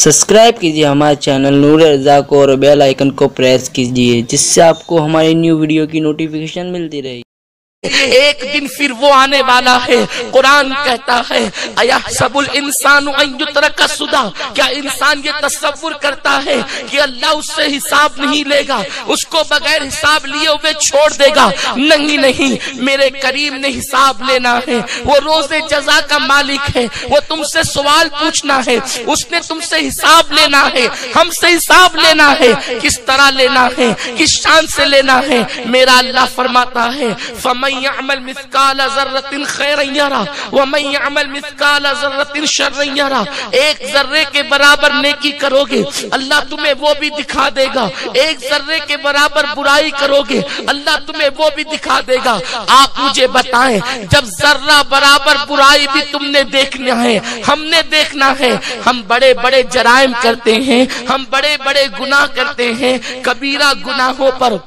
Subscribe कीजिए हमारे channel नूर रज़ा को और बेल आइकन को प्रेस कीजिए जिससे आपको हमारी न्यू वीडियो की नोटिफिकेशन मिलती रहे। एक दिन फिर वो आने वाला है। कुरान कहता है अयहसबुल इंसानु अन युत्रका सुदा, क्या इंसान ये तसव्वुर करता है कि अल्लाह उससे हिसाब नहीं लेगा, उसको बगैर हिसाब लिए हुए छोड़ देगा? नहीं नहीं, मेरे करीम ने हिसाब लेना है। वो रोज़े जज़ा का मालिक है, वो तुमसे सवाल पूछना है, उसने तुमसे हिसाब लेना है, हमसे हिसाब लेना है। किस तरह लेना है, किस शान से लेना है? मेरा अल्लाह फरमाता है फमन यअमल मिस्काल ज़र्रतिन खैरन यरा व मन यअमल मिस्काल ज़र्रतिन शर्रन यरा। एक जर्रे के बराबर नेकी करोगे, अल्लाह तुम्हें वो भी दिखा देगा। एक जर्रे के बराबर बुराई करोगे, अल्लाह तुम्हें वो भी दिखा देगा। आप मुझे बताएं, जब जर्रा बराबर बुराई भी तुमने देखना है, हमने देखना है। हम बड़े बड़े जराइम करते हैं, हम बड़े बड़े गुनाह करते हैं। कबीरा गुनाहों पर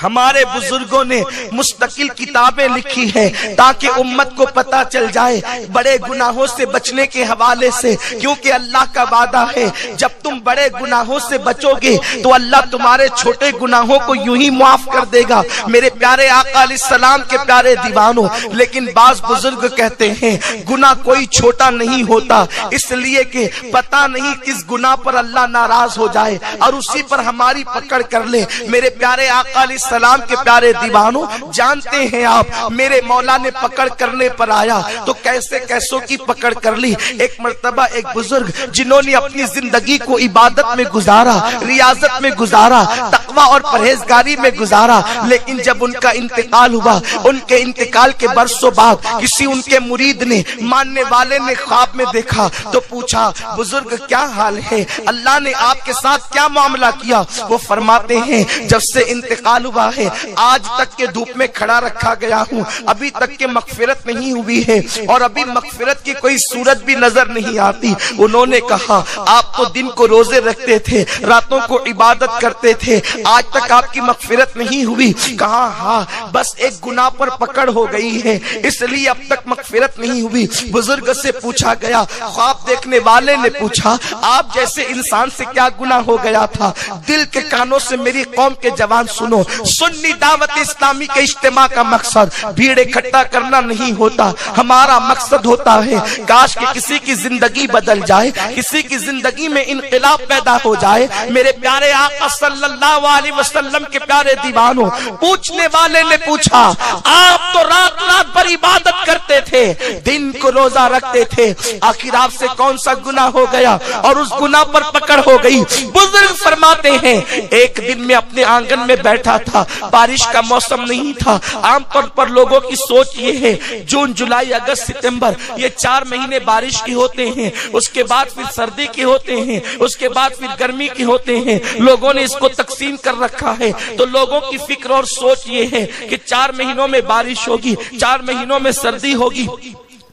हमारे बुजुर्गों ने मुस्तकिल किताबें लिखी है ताकि उम्मत को पता चल जाए बड़े गुनाहों से बचने के हवाले से, क्योंकि अल्लाह का वादा है जब तुम बड़े गुनाहों से बचोगे तो अल्लाह तुम्हारे छोटे गुनाहों को यूं ही माफ कर देगा। मेरे प्यारे आका अलैहिस्सलाम के प्यारे दीवानों, लेकिन बाज बुजुर्ग कहते हैं गुनाह कोई छोटा नहीं होता, इसलिए कि पता नहीं किस गुनाह पर अल्लाह नाराज हो जाए और उसी पर हमारी पकड़ कर ले। मेरे प्यारे आका अलैहिस्सलाम के प्यारे दीवानों, जानते हैं आप, मेरे मौला ने पकड़ करने पर आया तो कैसे कैसों की पकड़ कर ली। एक मर्तबा एक बुजुर्ग जिन्होंने अपनी जिंदगी को इबादत में गुजारा, रियाजत में गुजारा, तकवा और परहेजगारी में गुजारा, लेकिन जब उनका इंतकाल हुआ, उनके इंतकाल के बरसों बाद किसी उनके मुरीद ने, मानने वाले ने ख्वाब में देखा तो पूछा बुजुर्ग क्या हाल है, अल्लाह ने आपके साथ क्या मामला किया? वो फरमाते हैं जब से इंतकाल हुआ है आज तक के धूप में खड़ा रखा गया हूँ, अभी तक के मगफिरत नहीं हुई है और अभी मगफिरत की कोई सूरत भी नजर नहीं आती। उन्होंने कहा आप तो दिन को रोजे रखते थे, रातों को इबादत करते थे, आज तक आपकी मगफिरत नहीं हुई। कहा हाँ, बस एक गुनाह पर पकड़ हो गई है इसलिए अब तक मगफिरत नहीं हुई। बुजुर्ग से पूछा गया, ख्वाब देखने वाले ने पूछा आप जैसे इंसान से क्या गुनाह हो गया था? दिल के कानों से मेरी कौम के जवान सुनो, सुन्नी दावत इस्लामी के इज्तिमा का मकसद भीड़ इकट्ठा करना नहीं होता, हमारा मकसद होता है काश कि किसी की जिंदगी बदल जाए, किसी की जिंदगी में इनकलाब पैदा हो जाए। मेरे प्यारे आका सल्लल्लाहु अलैहि वसल्लम के प्यारे दीवानों, पूछने वाले ने पूछा आप तो रात रात भर इबादत करते थे, दिन को रोजा रखते थे, आखिर आपसे कौन सा गुनाह हो गया और उस गुनाह पर पकड़ हो गई? बुजुर्ग फरमाते हैं एक दिन में अपने आंगन में बैठा था, बारिश का मौसम नहीं था। आमतौर पर लोगों की सोच ये है जून जुलाई अगस्त सितंबर ये 4 महीने बारिश के होते हैं, उसके बाद फिर सर्दी के होते हैं, उसके बाद फिर गर्मी के होते हैं। लोगों ने इसको तकसीम कर रखा है, तो लोगों की फिक्र और सोच ये है कि 4 महीनों में बारिश होगी, 4 महीनों में सर्दी होगी,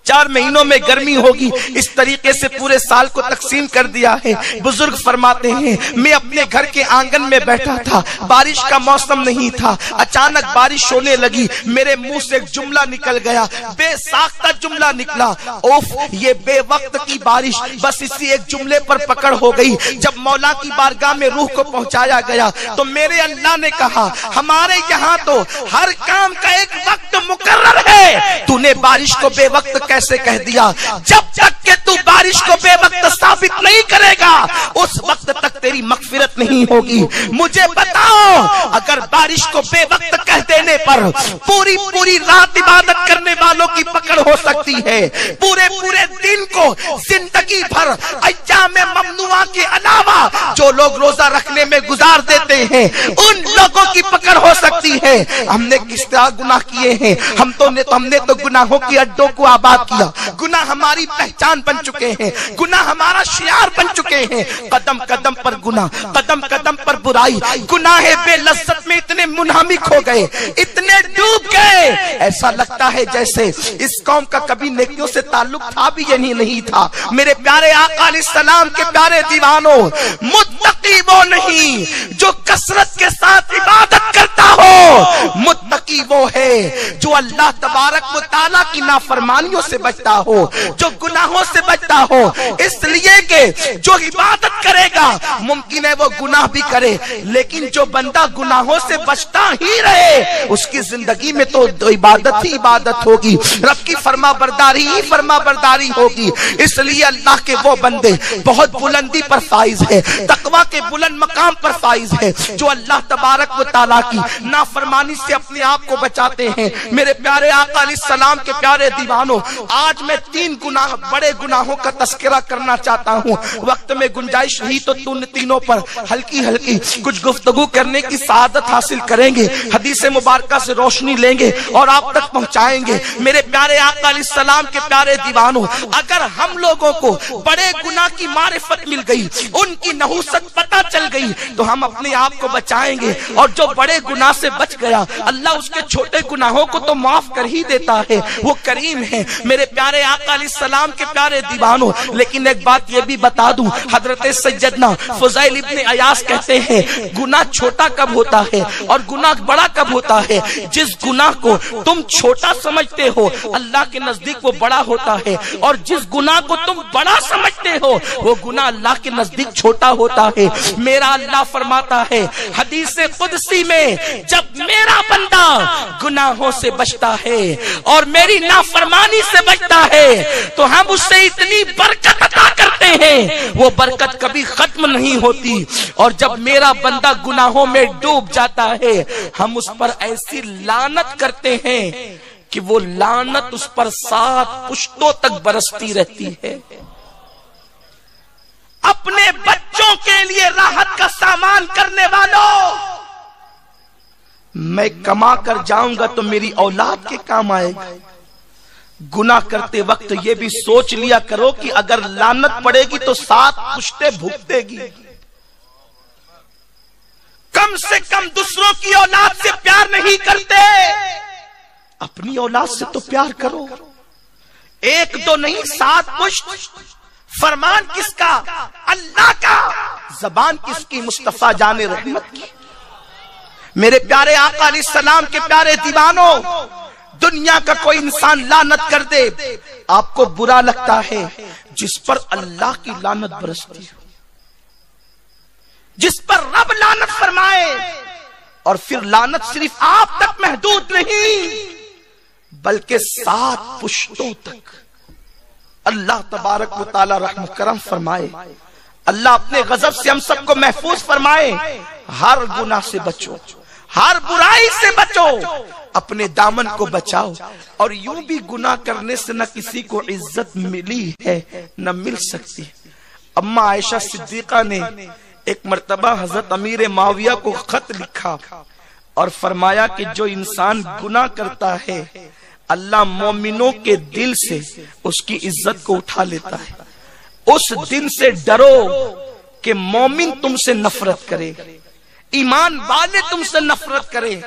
4 महीनों में गर्मी होगी। इस तरीके से पूरे साल को तकसीम कर दिया है। बुजुर्ग फरमाते हैं मैं अपने घर के आंगन में बैठा था, बारिश का मौसम नहीं था, अचानक बारिश होने लगी, मेरे मुंह से एक जुमला निकल गया, बेसाख्ता जुमला निकला, ओफ ये बेवक्त की बारिश। बस इसी एक जुमले पर पकड़ हो गई। जब मौला की बारगाह में रूह को पहुंचाया गया तो मेरे अल्लाह ने कहा हमारे यहाँ तो हर काम का एक वक्त मुकर्रर है, तूने बारिश को बेवक्त कैसे कह दिया? जब तक के तू बारिश को बेवक्त साबित नहीं करेगा उस वक्त तक तेरी मगफिरत नहीं होगी। मुझे बताओ, अगर बारिश को बेवक्त कह देने पर पूरी पूरी रात इबादत करने वालों की पकड़ हो सकती है, पूरे पूरे दिन को जिंदगी भर अय्याम ममनुआ के अलावा जो लोग रोजा रखने में गुजार देते हैं उन लोगों की पकड़ हो सकती है। हमने किस तरह गुनाह किए हैं? हमने तो गुनाहों की अड्डों को आबाद किया, गुनाह हमारी पहचान बन चुके हैं, गुनाह हमारा शियार बन चुके हैं। कदम कदम पर गुनाह, कदम कदम पर बुराई, गुनाह बेलज्जत में इतने मुनहमिक हो गए, इतने डूब गए, ऐसा लगता है जैसे इस कौम का कभी नेकियों से ताल्लुक था भी या नहीं था। मेरे प्यारे आका अलैहिस्सलाम के प्यारे दीवानों, मुत्तकी मुत्तकी वो नहीं जो कसरत के साथ इबादत करता हो, मुत्तकी वो है जो अल्लाह तबारक व तआला की नाफरमानियों से बचता हो, जो गुनाहों से बचता हो। इसलिए कि जो इबादत करेगा मुमकिन है वो गुनाह भी करे, लेकिन जो बंदा गुनाहों से बचता ही रहे उसकी जिंदगी में तो इबादत ही इबादत होगी, रब की फरमा बरदारी ही फरमा बरदारी होगी। इसलिए अल्लाह के वो बंदे बहुत बुलंदी पर फाइज है, तकवा के बुलंद मकाम पर फाइज है, जो अल्लाह तबारक व तआला की नाफरमानी से अपने आप को बचाते हैं। मेरे प्यारे आका अलैहिस्सलाम के प्यारे दीवानों, आज मैं 3 गुनाह बड़े गुनाहों का तस्करा करना चाहता हूँ। वक्त में गुंजाइश रही तो तीनों पर हल्की हल्की कुछ गुफ्तगू करने की सआदत हासिल करेंगे, हदीस मुबारका से रोशनी लेंगे और आप तक पहुंचाएंगे। मेरे प्यारे आका अलैहिस्सलाम के प्यारे दीवानों, अगर हम लोगों को बड़े गुनाह की मारिफत मिल गई, उनकी नहुसत पता चल गई, तो हम अपने आप को बचाएंगे। और जो बड़े गुनाह से बच गया, अल्लाह उसके छोटे गुनाहों को तो माफ कर ही देता है, वो करीम है। मेरे प्यारे आका अलैहिस्सलाम के प्यारे दीवानों, लेकिन एक बात ये भी बता दूं, हजरत सैयदना फुज़ैल इब्न अयास कहते हैं गुनाह छोटा कब होता है और गुनाह बड़ा कब होता है। जिस गुनाह को तुम छोटा समझते हो अल्लाह के नजदीक वो बड़ा होता है, और जिस गुनाह को तुम बड़ा समझते हो वो गुनाह अल्लाह के नजदीक छोटा होता है। मेरा अल्लाह फरमाता है हदीस कुदसी में, जब मेरा बंदा गुनाहों से बचता है और मेरी नाफरमानी से बचता है तो हम उससे इतनी बरकत अता करते हैं, वो बरकत कभी खत्म नहीं होती। और जब मेरा बंदा गुनाहों में डूब जाता है, हम उस पर ऐसी लानत करते हैं कि वो लानत उस पर 7 पुश्तों तक बरसती रहती है। अपने बच्चों के लिए राहत का सामान करने वालों, मैं कमा कर जाऊंगा तो मेरी औलाद के काम आएगा। गुनाह करते वक्त ये भी सोच लिया करो कि अगर लानत पड़ेगी तो 7 पुश्तें भुगतेगी। कम से कम दूसरों की औलाद से प्यार नहीं करते, अपनी औलाद से तो प्यार करो। 1 2 नहीं 7 पुश्त। फरमान किसका? अल्लाह का। जबान किसकी? मुस्तफा जाने रहमत की। मेरे प्यारे आका अलैहिस्सलाम के प्यारे दीवानों, दुनिया का कोई इंसान लानत कर दे, आपको बुरा लगता है। जिस पर अल्लाह की लानत बरसती हो, जिस पर रब लानत फरमाए, और फिर लानत सिर्फ आप तक महदूद नहीं बल्कि 7 पुश्तों तक। अल्लाह तबारक व तआला रहमत करम फरमाए। अल्लाह अपने गजब से हम सबको महफूज फरमाए। हर गुनाह से बचो, हर बुराई से बचो, अपने दामन को बचाओ। और यूं भी गुनाह करने से न किसी को इज्जत मिली है न मिल सकती। अम्मा आयशा सिद्दीका ने एक मर्तबा हजरत अमीर माविया को खत लिखा और फरमाया कि जो इंसान गुनाह करता है अल्लाह मोमिनों के दिल से उसकी इज्जत को उठा लेता है। उस दिन से डरो कि मोमिन तुमसे नफरत करे, ईमान वाले तुमसे नफरत करे,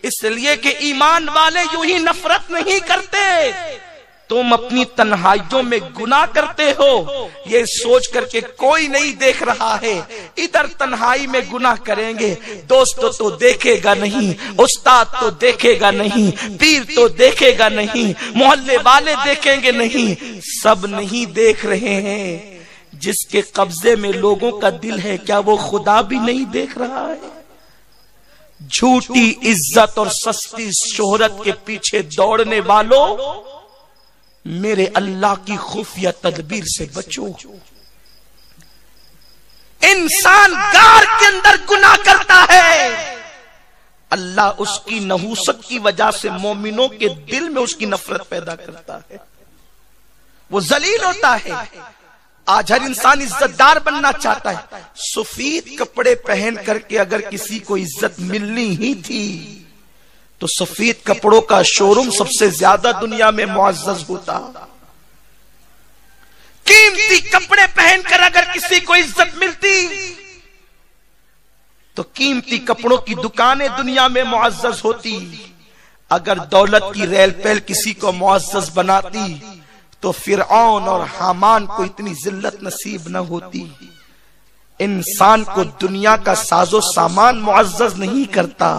इसलिए कि ईमान वाले यूं ही नफरत नहीं करते। तुम अपनी तन्हाइयों में गुनाह करते हो, ये सोच करके कोई नहीं देख रहा है। इधर तन्हाई में गुनाह करेंगे, दोस्त तो देखेगा नहीं, उस्ताद तो देखेगा नहीं, पीर तो देखेगा नहीं, मोहल्ले वाले देखेंगे नहीं, सब नहीं देख रहे हैं। जिसके कब्जे में लोगों का दिल है, क्या वो खुदा भी नहीं देख रहा है? झूठी इज्जत और सस्ती शोहरत के पीछे दौड़ने वालों, मेरे अल्लाह की खुफिया तदबीर से बचो। इंसान गार के अंदर गुनाह करता है, अल्लाह उसकी नहूसत की वजह से मोमिनों के दिल में उसकी नफरत पैदा करता है, वो जलील होता है। आज हर इंसान इज्जतदार बनना चाहता है। सफेद कपड़े पहन करके अगर किसी को इज्जत मिलनी ही थी तो सफेद कपड़ों का शोरूम सबसे ज्यादा दुनिया में मुअज़्ज़ज़ होता। कीमती कपड़े पहनकर अगर किसी को इज्जत मिलती तो कीमती कपड़ों की दुकानें दुनिया में मुअज़्ज़ज़ होती। अगर दौलत की रेल पैल किसी को मुअज़्ज़ज़ बनाती तो फिरऔन और हामान को इतनी जिल्लत नसीब न होती। انسان کو دنیا کا ساز و سامان معزز نہیں کرتا،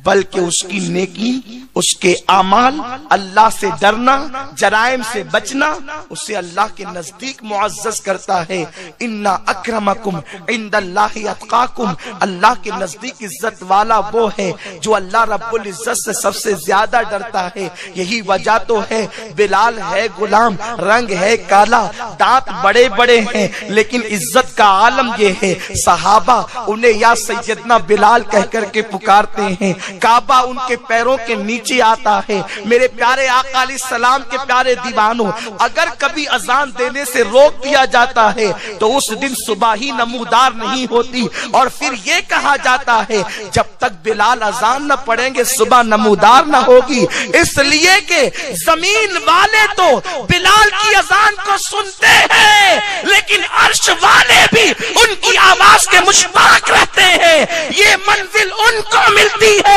بلکہ اس کی نیکی، اس کے اعمال، اللہ سے ڈرنا، جرائم سے بچنا اسے اللہ کے نزدیک معزز کرتا ہے۔ ان اکرمکم عند اللہ اتقاکم، اللہ کے نزدیک عزت والا وہ ہے جو اللہ رب العزت سے سب سے زیادہ ڈرتا ہے۔ یہی وجہ تو ہے بلال ہے غلام، رنگ ہے کالا، دانت بڑے بڑے ہیں، لیکن عزت کا عالم یہ ہے صحابہ انہیں یا سیدنا بلال کہہ کر کے پکارتے ہیں، کعبہ ان کے پیروں کے نیچے آتا ہے۔ میرے پیارے آقا علیہ السلام کے پیارے دیوانوں، اگر کبھی اذان دینے سے روک دیا جاتا ہے تو اس دن صبح ہی نمودار نہیں ہوتی، اور پھر یہ کہا جاتا ہے جب تک بلال اذان نہ پڑھیں گے صبح نمودار نہ ہوگی، اس لیے کہ زمین والے تو بلال کی اذان کو سنتے ہیں لیکن عرش والے بھی ان کی آواز کے مشتاق رہتے ہیں۔ یہ منزل ان کو ملتی ہے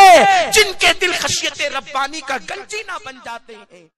جن کے دل خشیت ربانی کا گنجینہ بن جاتے ہیں۔